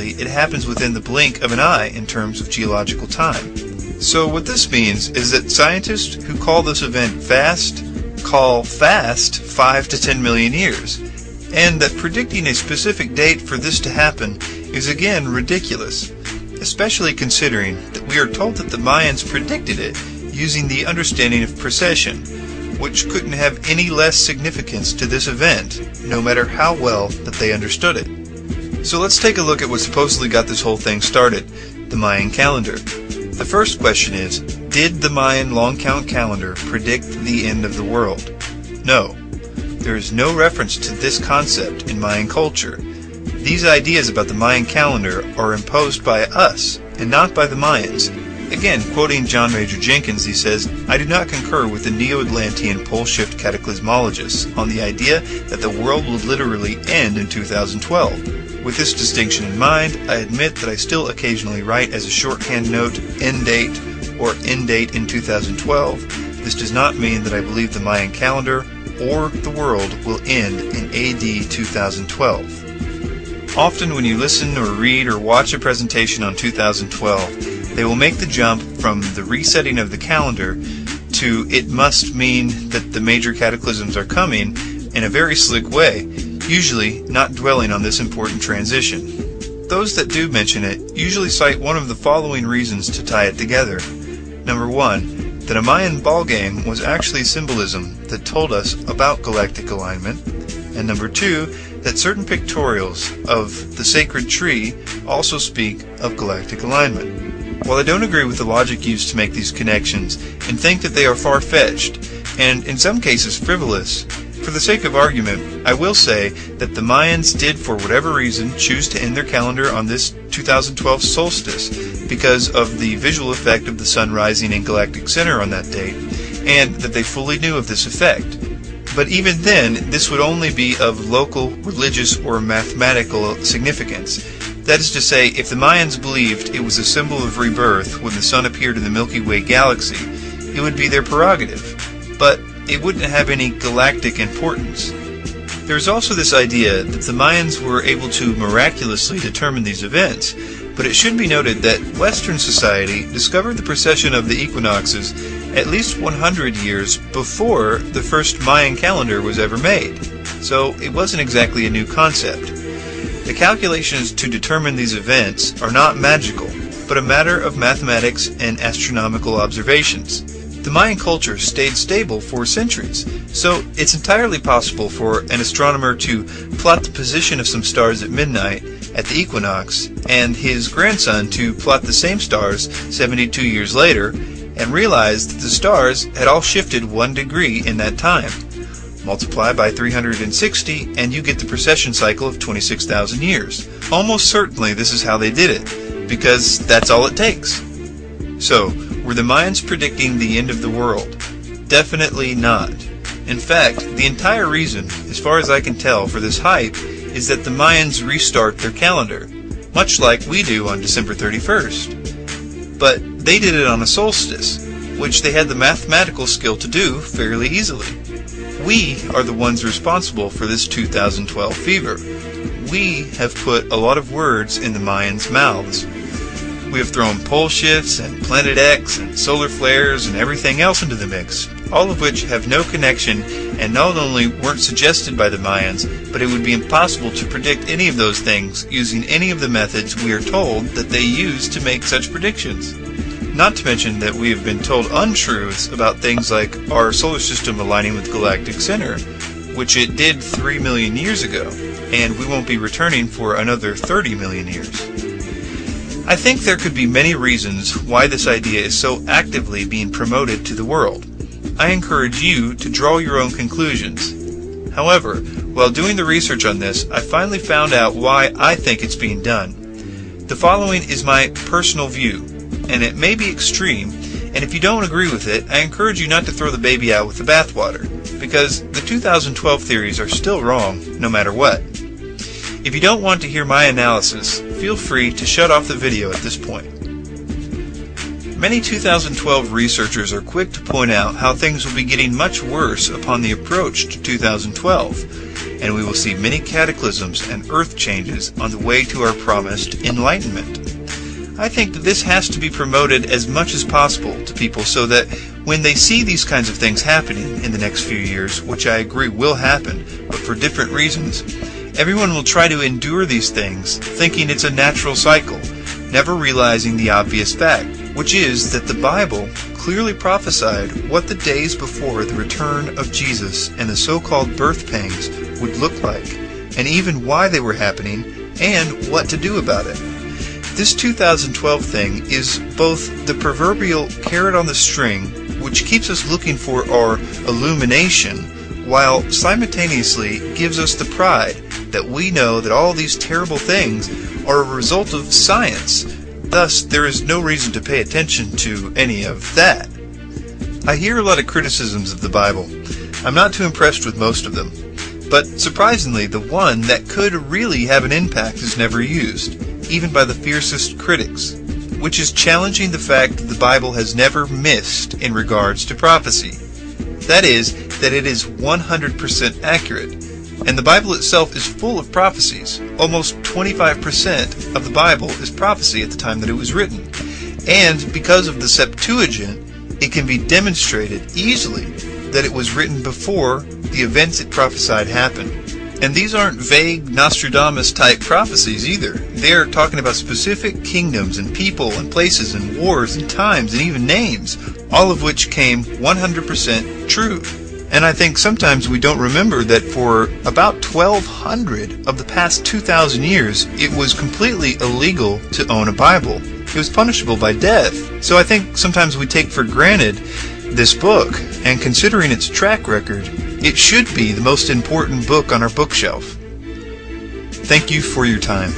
it happens within the blink of an eye in terms of geological time. So what this means is that scientists who call this event fast call fast 5 to 10 million years, and that predicting a specific date for this to happen is again ridiculous, especially considering that we are told that the Mayans predicted it using the understanding of precession, which couldn't have any less significance to this event, no matter how well that they understood it. So let's take a look at what supposedly got this whole thing started, the Mayan calendar. The first question is, did the Mayan long count calendar predict the end of the world? No. There is no reference to this concept in Mayan culture. These ideas about the Mayan calendar are imposed by us, and not by the Mayans. Again, quoting John Major Jenkins, he says, "I do not concur with the Neo-Atlantean pole shift cataclysmologists on the idea that the world will literally end in 2012. With this distinction in mind, I admit that I still occasionally write as a shorthand note, end date, or end date in 2012. This does not mean that I believe the Mayan calendar or the world will end in AD 2012. Often when you listen or read or watch a presentation on 2012, they will make the jump from the resetting of the calendar to it must mean that the major cataclysms are coming in a very slick way, usually not dwelling on this important transition. Those that do mention it usually cite one of the following reasons to tie it together. Number one, that a Mayan ballgame was actually symbolism that told us about galactic alignment, and number two, that certain pictorials of the sacred tree also speak of galactic alignment. While I don't agree with the logic used to make these connections and think that they are far-fetched, and in some cases frivolous, for the sake of argument, I will say that the Mayans did for whatever reason choose to end their calendar on this 2012 solstice because of the visual effect of the sun rising in galactic center on that date, and that they fully knew of this effect. But even then, this would only be of local, religious, or mathematical significance. That is to say, if the Mayans believed it was a symbol of rebirth when the sun appeared in the Milky Way galaxy, it would be their prerogative. But it wouldn't have any galactic importance. There is also this idea that the Mayans were able to miraculously determine these events, but it should be noted that Western society discovered the precession of the equinoxes at least 100 years before the first Mayan calendar was ever made, so it wasn't exactly a new concept. The calculations to determine these events are not magical, but a matter of mathematics and astronomical observations. The Mayan culture stayed stable for centuries, so it's entirely possible for an astronomer to plot the position of some stars at midnight at the equinox, and his grandson to plot the same stars 72 years later, and realize that the stars had all shifted 1 degree in that time. Multiply by 360 and you get the precession cycle of 26,000 years. Almost certainly this is how they did it, because that's all it takes. So, were the Mayans predicting the end of the world? Definitely not. In fact, the entire reason, as far as I can tell, for this hype is that the Mayans restart their calendar, much like we do on December 31st. But they did it on a solstice, which they had the mathematical skill to do fairly easily. We are the ones responsible for this 2012 fever. We have put a lot of words in the Mayans' mouths. We have thrown pole shifts and Planet X and solar flares and everything else into the mix, all of which have no connection and not only weren't suggested by the Mayans, but it would be impossible to predict any of those things using any of the methods we are told that they use to make such predictions. Not to mention that we have been told untruths about things like our solar system aligning with galactic center, which it did 3 million years ago, and we won't be returning for another 30 million years. I think there could be many reasons why this idea is so actively being promoted to the world. I encourage you to draw your own conclusions. However, while doing the research on this, I finally found out why I think it's being done. The following is my personal view, and it may be extreme, and if you don't agree with it, I encourage you not to throw the baby out with the bathwater, because the 2012 theories are still wrong, no matter what. If you don't want to hear my analysis, feel free to shut off the video at this point. Many 2012 researchers are quick to point out how things will be getting much worse upon the approach to 2012, and we will see many cataclysms and earth changes on the way to our promised enlightenment. I think that this has to be promoted as much as possible to people so that when they see these kinds of things happening in the next few years, which I agree will happen, but for different reasons, everyone will try to endure these things thinking it's a natural cycle, never realizing the obvious fact, which is that the Bible clearly prophesied what the days before the return of Jesus and the so-called birth pangs would look like, and even why they were happening, and what to do about it. This 2012 thing is both the proverbial carrot on the string, which keeps us looking for our illumination, while simultaneously gives us the pride that we know that all these terrible things are a result of science. Thus, there is no reason to pay attention to any of that. I hear a lot of criticisms of the Bible. I'm not too impressed with most of them. But surprisingly, the one that could really have an impact is never used, even by the fiercest critics, which is challenging the fact that the Bible has never missed in regards to prophecy. That is, that it is 100% accurate. And the Bible itself is full of prophecies. Almost 25% of the Bible is prophecy at the time that it was written. And because of the Septuagint, it can be demonstrated easily that it was written before the events it prophesied happened. And these aren't vague Nostradamus-type prophecies either. They are talking about specific kingdoms and people and places and wars and times and even names, all of which came 100% true. And I think sometimes we don't remember that for about 1,200 of the past 2,000 years, it was completely illegal to own a Bible. It was punishable by death. So I think sometimes we take for granted this book, and considering its track record, it should be the most important book on our bookshelf. Thank you for your time.